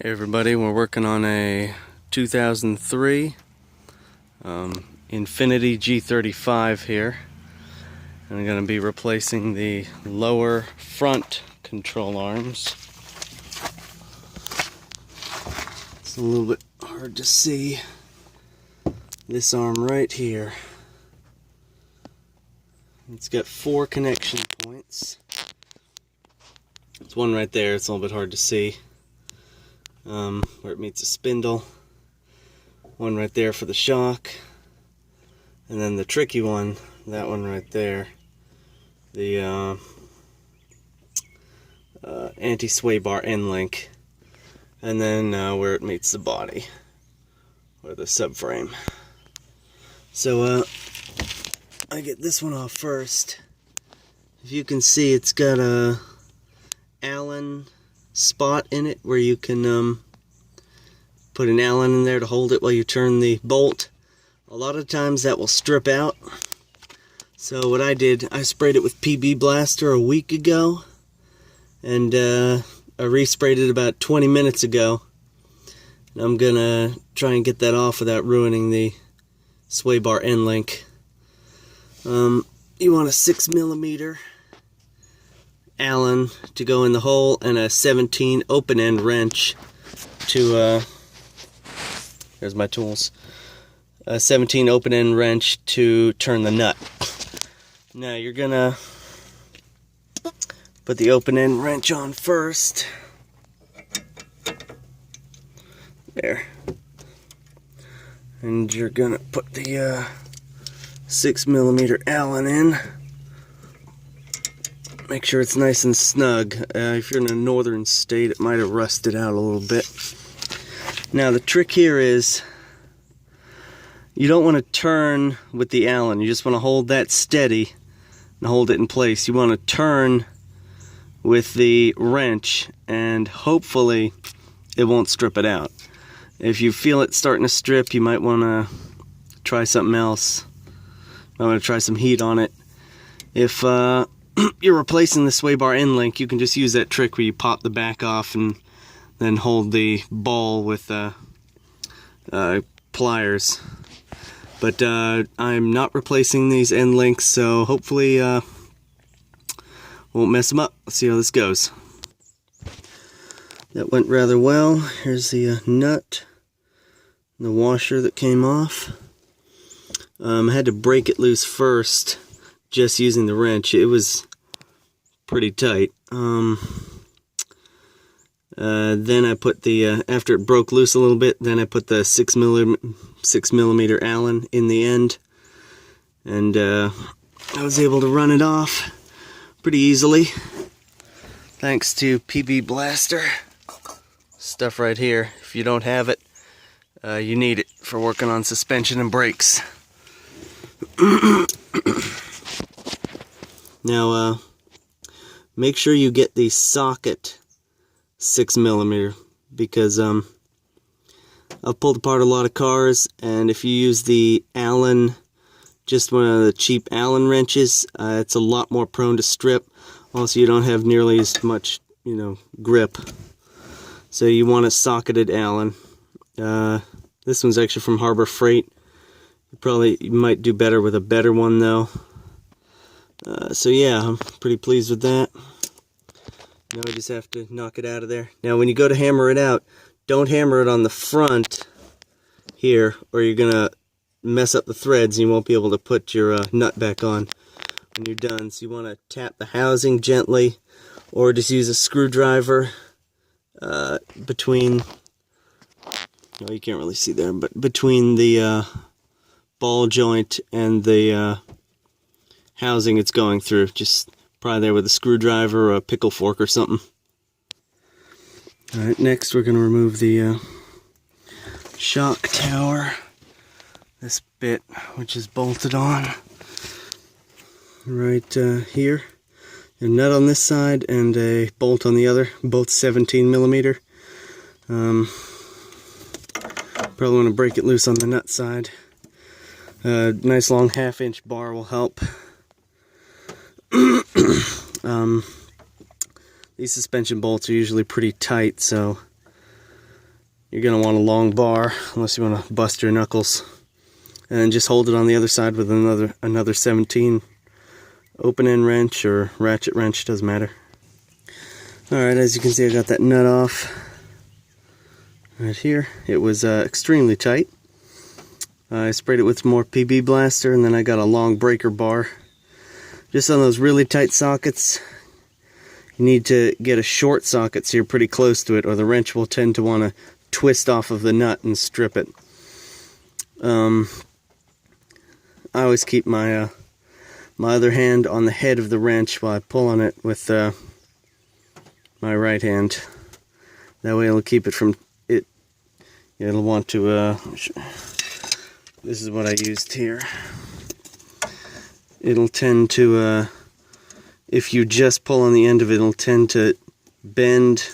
Hey everybody, we're working on a 2003 Infinity G35 here. And I'm going to be replacing the lower front control arms. It's a little bit hard to see this arm right here. It's got 4 connection points. There's one right there, it's a little bit hard to see. Where it meets a spindle, one right there for the shock, and then the tricky one, that one right there, the anti-sway bar end link, and then where it meets the body, or the subframe. So I get this one off first. If you can see, it's got a Allen spot in it where you can put an Allen in there to hold it while you turn the bolt. A lot of times that will strip out. So what I did, I sprayed it with PB Blaster a week ago, and I resprayed it about 20 minutes ago. And I'm gonna try and get that off without ruining the sway bar end link. You want a 6mm Allen to go in the hole, and a 17 open end wrench to there's my tools. A 17 open end wrench to turn the nut. Now you're gonna put the open end wrench on first. There. And you're gonna put the 6mm Allen in. Make sure it's nice and snug. If you're in a northern state, it might have rusted out a little bit. Now the trick here is, you don't want to turn with the Allen. You just want to hold that steady and hold it in place. You want to turn with the wrench, and hopefully it won't strip it out. If you feel it starting to strip, you might want to try something else. I want to try some heat on it. If you're replacing the sway bar end link, you can just use that trick where you pop the back off and then hold the ball with pliers. But I'm not replacing these end links, so hopefully won't mess them up. Let's see how this goes. That went rather well. Here's the nut, the washer that came off. I had to break it loose first, just using the wrench. It was pretty tight. Then I put the after it broke loose a little bit, then I put the 6mm Allen in the end, and I was able to run it off pretty easily thanks to PB Blaster. Stuff right here. If you don't have it, you need it for working on suspension and brakes. Now, make sure you get the socket 6mm, because I've pulled apart a lot of cars, and if you use the Allen, just one of the cheap Allen wrenches, it's a lot more prone to strip. Also, you don't have nearly as much, grip. So you want a socketed Allen. This one's actually from Harbor Freight. You might do better with a better one though. So yeah, I'm pretty pleased with that. Now I just have to knock it out of there. Now when you go to hammer it out, don't hammer it on the front here, or you're gonna mess up the threads and you won't be able to put your nut back on when you're done. So you want to tap the housing gently, or just use a screwdriver between, you can't really see there, but between the ball joint and the housing it's going through. Just pry there with a screwdriver or a pickle fork or something. Alright, next we're going to remove the shock tower. This bit, which is bolted on right here. A nut on this side and a bolt on the other, both 17mm. Probably want to break it loose on the nut side. Nice long 1/2-inch bar will help. These suspension bolts are usually pretty tight, so you're going to want a long bar, unless you want to bust your knuckles. And then just hold it on the other side with another 17 open end wrench or ratchet wrench, doesn't matter. Alright, as you can see, I got that nut off right here. It was extremely tight. I sprayed it with more PB Blaster, and then I got a long breaker bar. Just on those really tight sockets, you need to get a short socket so you're pretty close to it, or the wrench will tend to want to twist off of the nut and strip it. I always keep my my other hand on the head of the wrench while I pull on it with my right hand. That way it'll keep it from it. It'll want to. This is what I used here. It'll tend to, if you just pull on the end of it, it'll tend to bend,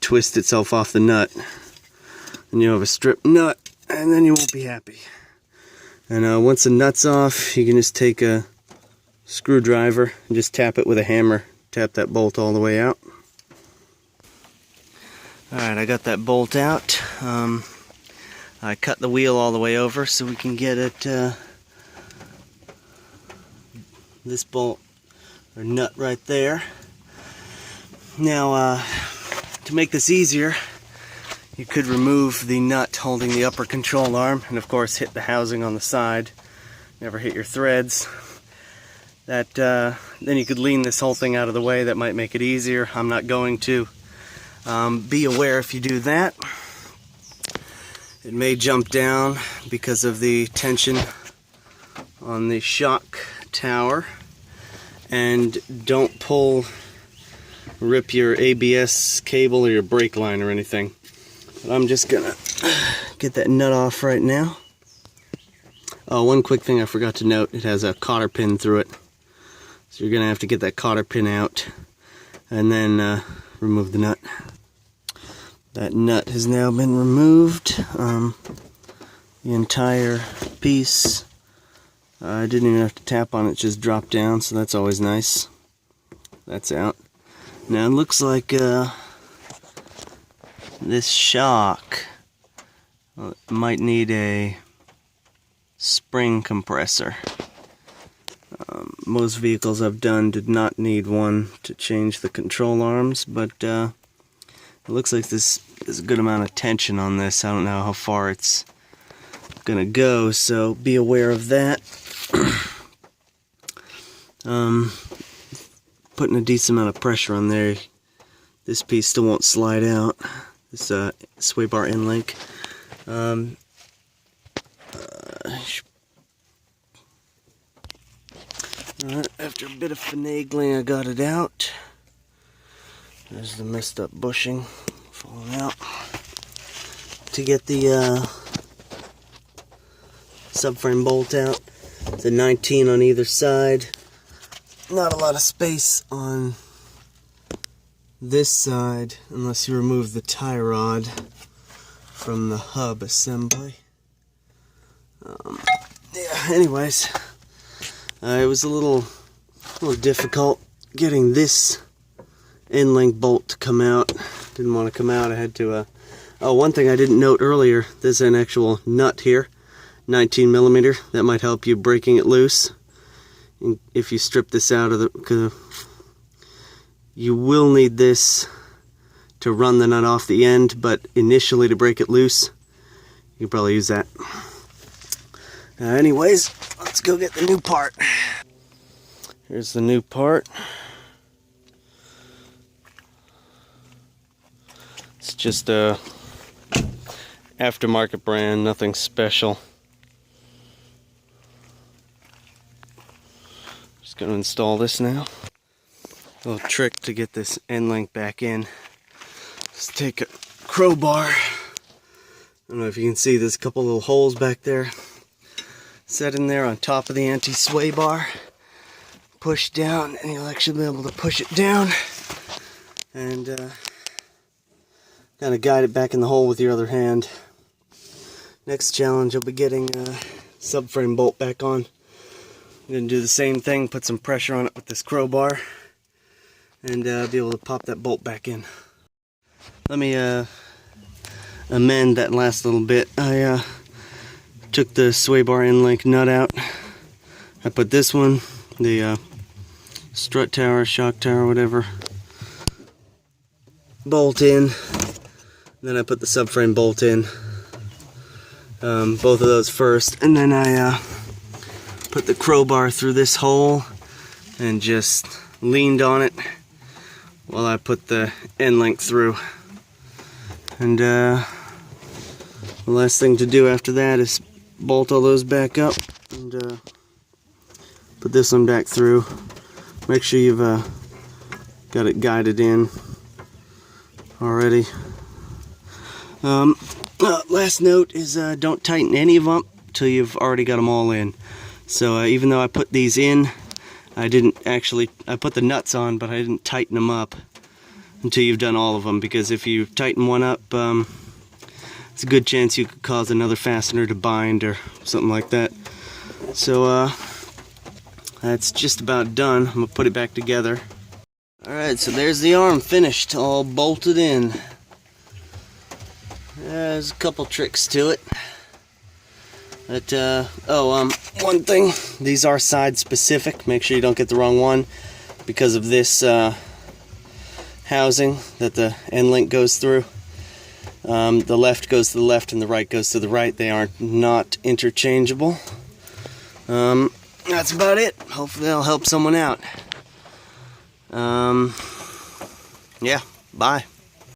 twist itself off the nut, and you have a stripped nut, and then you won't be happy. And once the nut's off, you can just take a screwdriver and just tap it with a hammer. Tap that bolt all the way out. Alright, I got that bolt out. I cut the wheel all the way over so we can get it, this bolt or nut right there. Now, to make this easier, you could remove the nut holding the upper control arm, and of course hit the housing on the side. Never hit your threads. That then you could lean this whole thing out of the way. That might make it easier. I'm not going to. Be aware if you do that, it may jump down because of the tension on the shock tower. And don't rip your ABS cable or your brake line or anything. But I'm just gonna get that nut off right now. Oh, one quick thing I forgot to note, it has a cotter pin through it. So you're gonna have to get that cotter pin out and then remove the nut. That nut has now been removed. The entire piece. I didn't even have to tap on it, just dropped down, so that's always nice. That's out. Now it looks like this shock might need a spring compressor. Most vehicles I've done did not need one to change the control arms, but it looks like there's a good amount of tension on this. I don't know how far it's gonna go, so be aware of that. Putting a decent amount of pressure on there, this piece still won't slide out. This sway bar end link. After a bit of finagling, I got it out. There's the messed up bushing falling out. To get the subframe bolt out, the 19 on either side. Not a lot of space on this side unless you remove the tie rod from the hub assembly. Yeah, anyways, it was a little difficult getting this end link bolt to come out. Didn't want to come out. I had to. Oh, one thing I didn't note earlier. There's an actual nut here, 19 millimeter. That might help you breaking it loose. And if you strip this out of the, you will need this to run the nut off the end. But initially, to break it loose, you can probably use that. Anyways, let's go get the new part. Here's the new part. It's just a aftermarket brand, nothing special. Just gonna install this now. A little trick to get this end link back in. Just take a crowbar. I don't know if you can see, there's a couple little holes back there. Set in there on top of the anti-sway bar. Push down, and you'll actually be able to push it down. And kind of guide it back in the hole with your other hand. Next challenge, you'll be getting a subframe bolt back on. I'm going to do the same thing, put some pressure on it with this crowbar, and be able to pop that bolt back in. Let me amend that last little bit, I took the sway bar end link nut out. I put this one, the strut tower, shock tower, whatever, bolt in. Then I put the subframe bolt in. Both of those first, and then I put the crowbar through this hole and just leaned on it while I put the end link through. And the last thing to do after that is bolt all those back up and put this one back through. Make sure you've got it guided in already. Last note is don't tighten any of them till you've already got them all in. So even though I put these in, I put the nuts on, but I didn't tighten them up until you've done all of them, because if you tighten one up, it's a good chance you could cause another fastener to bind or something like that. So that's just about done. I'm gonna put it back together. Alright, so there's the arm finished, all bolted in. There's a couple tricks to it. But, one thing, these are side specific. Make sure you don't get the wrong one because of this housing that the end link goes through. The left goes to the left and the right goes to the right. They are not interchangeable. That's about it. Hopefully that'll help someone out. Yeah, bye.